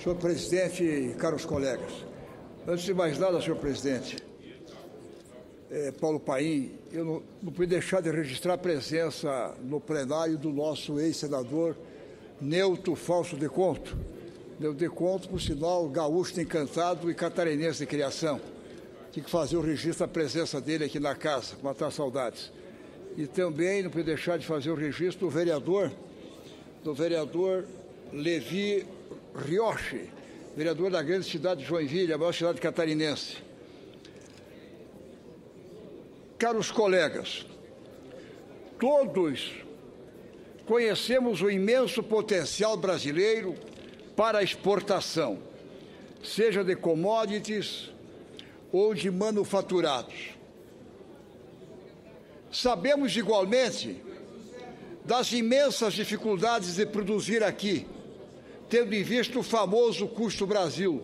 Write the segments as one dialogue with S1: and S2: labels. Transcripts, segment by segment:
S1: Senhor presidente e caros colegas, antes de mais nada, senhor presidente, Paulo Paim, eu não pude deixar de registrar a presença no plenário do nosso ex-senador Neuto Fausto de Conto. Neuto de Conto, por sinal, gaúcho encantado e catarinense de criação. Tinha que fazer o registro da presença dele aqui na casa, matar saudades. E também não pude deixar de fazer o registro do vereador Levi Rioche, vereador da grande cidade de Joinville, a maior cidade catarinense. Caros colegas, todos conhecemos o imenso potencial brasileiro para a exportação, seja de commodities ou de manufaturados. Sabemos igualmente das imensas dificuldades de produzir aqui, tendo em vista o famoso custo Brasil,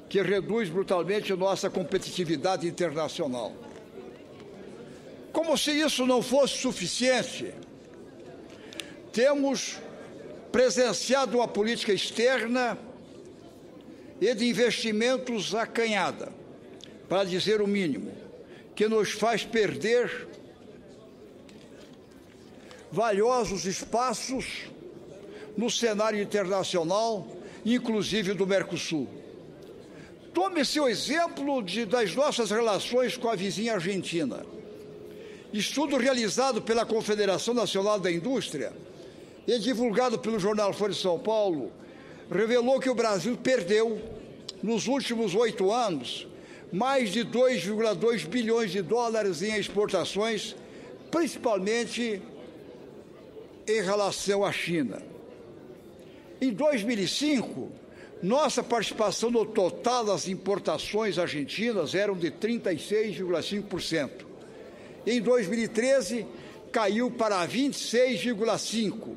S1: que reduz brutalmente nossa competitividade internacional. Como se isso não fosse suficiente, temos presenciado uma política externa e de investimentos acanhada, para dizer o mínimo, que nos faz perder valiosos espaços no cenário internacional, inclusive do Mercosul. Tome-se o exemplo das nossas relações com a vizinha Argentina. Estudo realizado pela Confederação Nacional da Indústria e divulgado pelo jornal Folha de São Paulo revelou que o Brasil perdeu, nos últimos 8 anos, mais de 2,2 bilhões de dólares em exportações, principalmente em relação à China. Em 2005, nossa participação no total das importações argentinas era de 36,5%. Em 2013, caiu para 26,5%.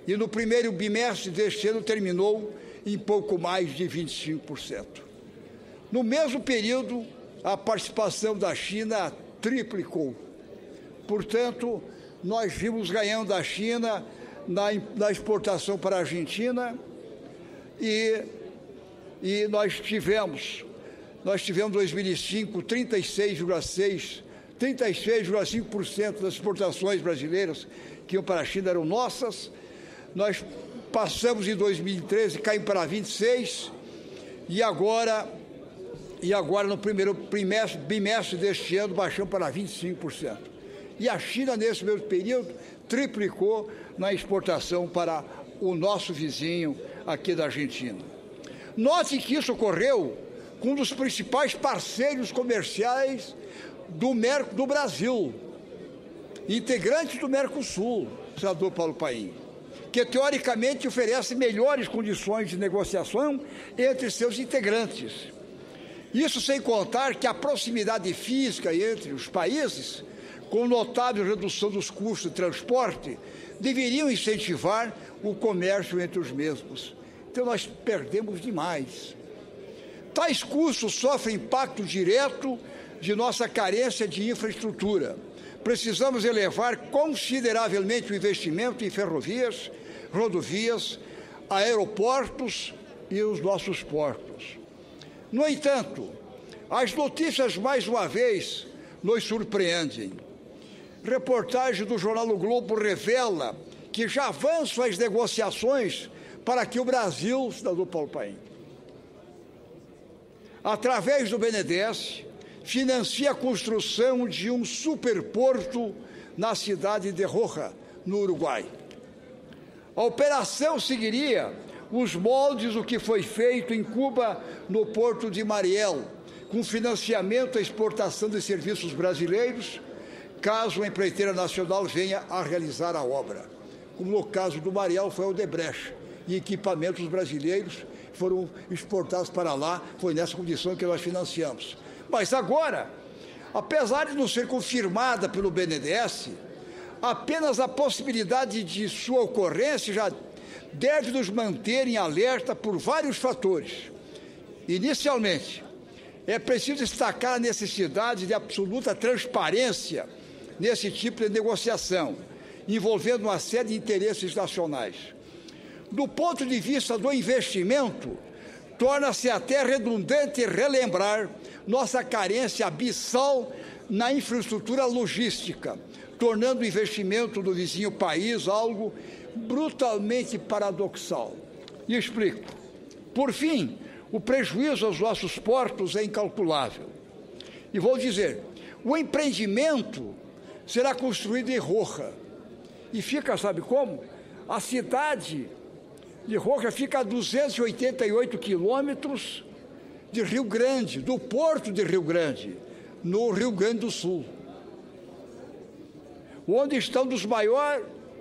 S1: E no primeiro bimestre deste ano terminou em pouco mais de 25%. No mesmo período, a participação da China triplicou. Portanto, nós vimos ganhando da China na exportação para a Argentina e nós tivemos em 2005 36,5% das exportações brasileiras que iam para a China eram nossas. Nós passamos em 2013, caímos para 26%, e agora no primeiro bimestre deste ano baixamos para 25%. E a China, nesse mesmo período, triplicou na exportação para o nosso vizinho aqui da Argentina. Note que isso ocorreu com um dos principais parceiros comerciais do Brasil, integrante do Mercosul, o senador Paulo Paim, que teoricamente oferece melhores condições de negociação entre seus integrantes. Isso sem contar que a proximidade física entre os países, com notável redução dos custos de transporte, deveriam incentivar o comércio entre os mesmos. Então nós perdemos demais. Tais custos sofrem impacto direto de nossa carência de infraestrutura. Precisamos elevar consideravelmente o investimento em ferrovias, rodovias, aeroportos e os nossos portos. No entanto, as notícias mais uma vez nos surpreendem. Reportagem do jornal O Globo revela que já avançam as negociações para que o Brasil, cidadão Paulo Paim, através do BNDES, financia a construção de um superporto na cidade de Roja, no Uruguai. A operação seguiria os moldes do que foi feito em Cuba, no porto de Mariel, com financiamento à exportação de serviços brasileiros, caso a empreiteira nacional venha a realizar a obra. Como no caso do Mariel foi o Odebrecht, e equipamentos brasileiros foram exportados para lá, foi nessa condição que nós financiamos. Mas agora, apesar de não ser confirmada pelo BNDES, apenas a possibilidade de sua ocorrência já deve nos manter em alerta por vários fatores. Inicialmente, é preciso destacar a necessidade de absoluta transparência nesse tipo de negociação, envolvendo uma série de interesses nacionais. Do ponto de vista do investimento, torna-se até redundante relembrar nossa carência abissal na infraestrutura logística, tornando o investimento do vizinho país algo brutalmente paradoxal. E explico. Por fim, o prejuízo aos nossos portos é incalculável. E vou dizer, o empreendimento será construído em Roja. E fica, sabe como? A cidade de Roja fica a 288 quilômetros de Rio Grande, do porto de Rio Grande, no Rio Grande do Sul, onde estão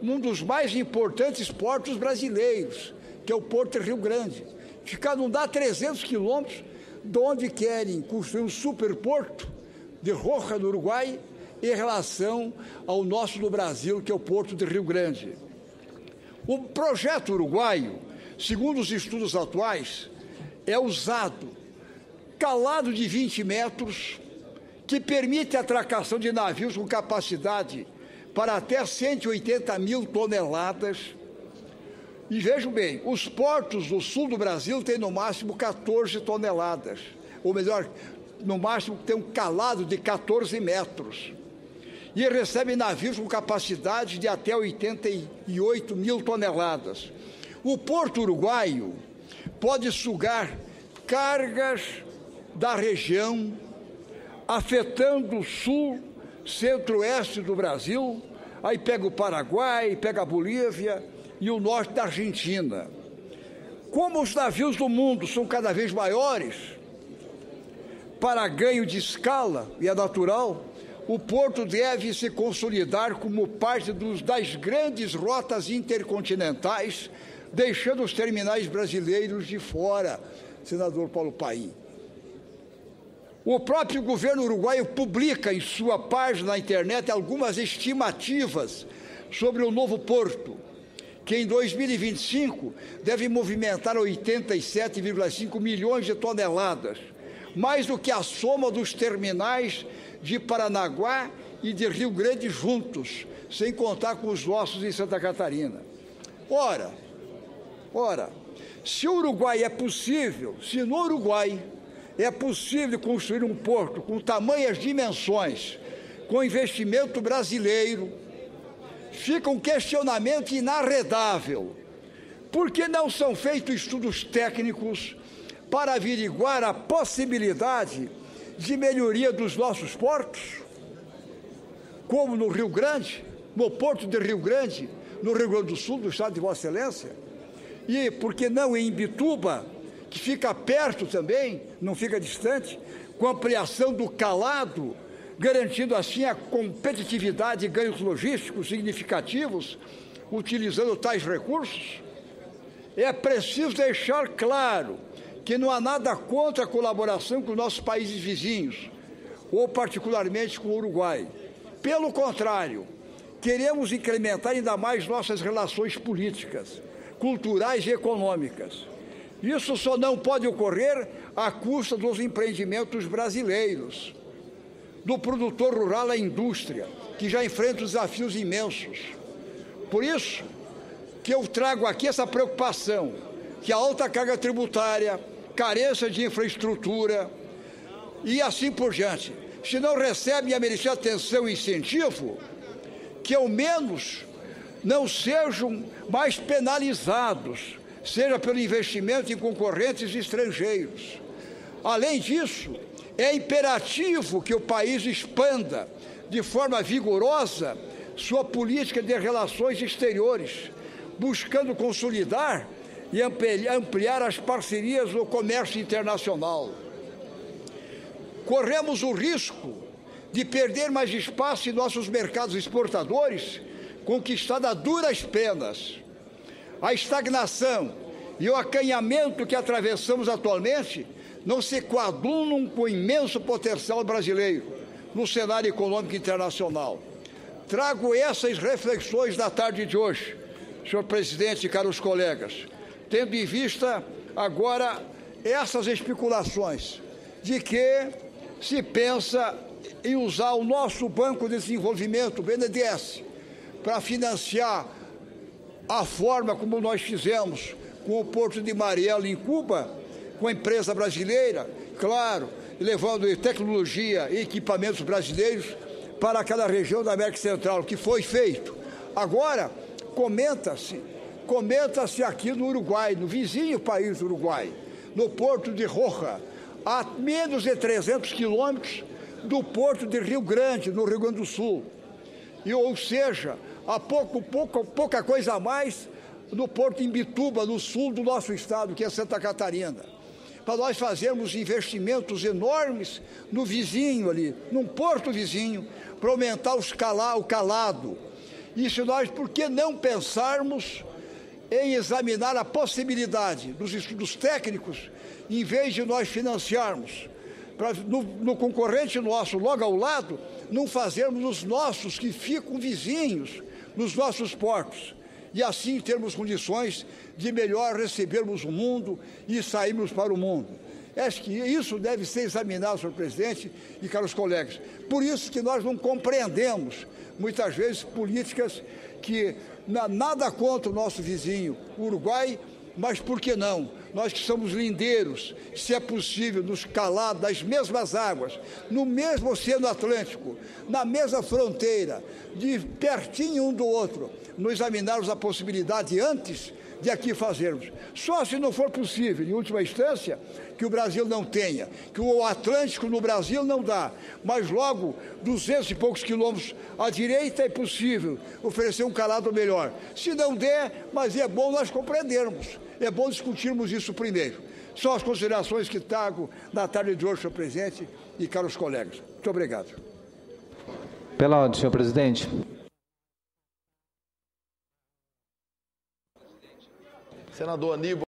S1: um dos mais importantes portos brasileiros, que é o Porto de Rio Grande. Fica, não dá 300 quilômetros de onde querem construir um superporto de Roja, no Uruguai, em relação ao nosso do Brasil, que é o Porto de Rio Grande. O projeto uruguaio, segundo os estudos atuais, é usado calado de 20 metros, que permite a atracação de navios com capacidade para até 180 mil toneladas. E vejam bem, os portos do sul do Brasil têm no máximo 14 toneladas, ou melhor, no máximo tem um calado de 14 metros. E recebe navios com capacidade de até 88 mil toneladas. O porto uruguaio pode sugar cargas da região, afetando o sul, centro-oeste do Brasil, aí pega o Paraguai, pega a Bolívia e o norte da Argentina. Como os navios do mundo são cada vez maiores, para ganho de escala, e é natural, o porto deve se consolidar como parte das grandes rotas intercontinentais, deixando os terminais brasileiros de fora, senador Paulo Paim. O próprio governo uruguaio publica em sua página na internet algumas estimativas sobre o novo porto, que em 2025 deve movimentar 87,5 milhões de toneladas, mais do que a soma dos terminais de Paranaguá e de Rio Grande juntos, sem contar com os nossos em Santa Catarina. Ora, se o Uruguai é possível, se no Uruguai é possível construir um porto com tamanhas dimensões, com investimento brasileiro, fica um questionamento inarredável. Por que não são feitos estudos técnicos para averiguar a possibilidade de melhoria dos nossos portos, como no Rio Grande, no Porto de Rio Grande, no Rio Grande do Sul, do estado de Vossa Excelência, e, por que não, em Imbituba, que fica perto também, não fica distante, com ampliação do calado, garantindo assim a competitividade e ganhos logísticos significativos, utilizando tais recursos? É preciso deixar claro que não há nada contra a colaboração com nossos países vizinhos, ou particularmente com o Uruguai. Pelo contrário, queremos incrementar ainda mais nossas relações políticas, culturais e econômicas. Isso só não pode ocorrer à custa dos empreendimentos brasileiros, do produtor rural à indústria, que já enfrenta desafios imensos. Por isso que eu trago aqui essa preocupação, que a alta carga tributária, carência de infraestrutura e assim por diante, se não recebem a merecer atenção e incentivo, que ao menos não sejam mais penalizados, seja pelo investimento em concorrentes estrangeiros. Além disso, é imperativo que o país expanda de forma vigorosa sua política de relações exteriores, buscando consolidar e ampliar as parcerias no comércio internacional. Corremos o risco de perder mais espaço em nossos mercados exportadores, conquistado a duras penas. A estagnação e o acanhamento que atravessamos atualmente não se coadunam com o imenso potencial brasileiro no cenário econômico internacional. Trago essas reflexões da tarde de hoje, senhor presidente e caros colegas, tendo em vista agora essas especulações de que se pensa em usar o nosso Banco de Desenvolvimento, o BNDES, para financiar a forma como nós fizemos com o Porto de Mariel em Cuba, com a empresa brasileira, claro, levando tecnologia e equipamentos brasileiros para aquela região da América Central, que foi feito. Agora, comenta-se aqui no Uruguai, no vizinho país do Uruguai, no Porto de Roja, a menos de 300 quilômetros do Porto de Rio Grande, no Rio Grande do Sul. E, ou seja, há pouca coisa a mais no Porto em Imbituba, no sul do nosso estado, que é Santa Catarina. Para nós fazermos investimentos enormes no vizinho ali, num porto vizinho, para aumentar o calado. E se nós, por que não pensarmos em examinar a possibilidade dos estudos técnicos, em vez de nós financiarmos, no concorrente nosso, logo ao lado, não fazermos os nossos que ficam vizinhos nos nossos portos, e assim termos condições de melhor recebermos o mundo e sairmos para o mundo. Acho que isso deve ser examinado, senhor presidente e caros colegas. Por isso que nós não compreendemos, muitas vezes, políticas que nada contra o nosso vizinho, o Uruguai, mas por que não? Nós que somos lindeiros, se é possível, nos calar das mesmas águas, no mesmo Oceano Atlântico, na mesma fronteira, de pertinho um do outro, nos examinarmos a possibilidade antes de aqui fazermos. Só se não for possível, em última instância, que o Brasil não tenha, que o Atlântico no Brasil não dá, mas logo 200 e poucos quilômetros à direita é possível oferecer um calado melhor. Se não der, mas é bom nós compreendermos, é bom discutirmos isso primeiro. São as considerações que trago na tarde de hoje, senhor presidente e caros colegas. Muito obrigado.
S2: Pela ordem, senhor presidente.
S3: Senador Aníbal.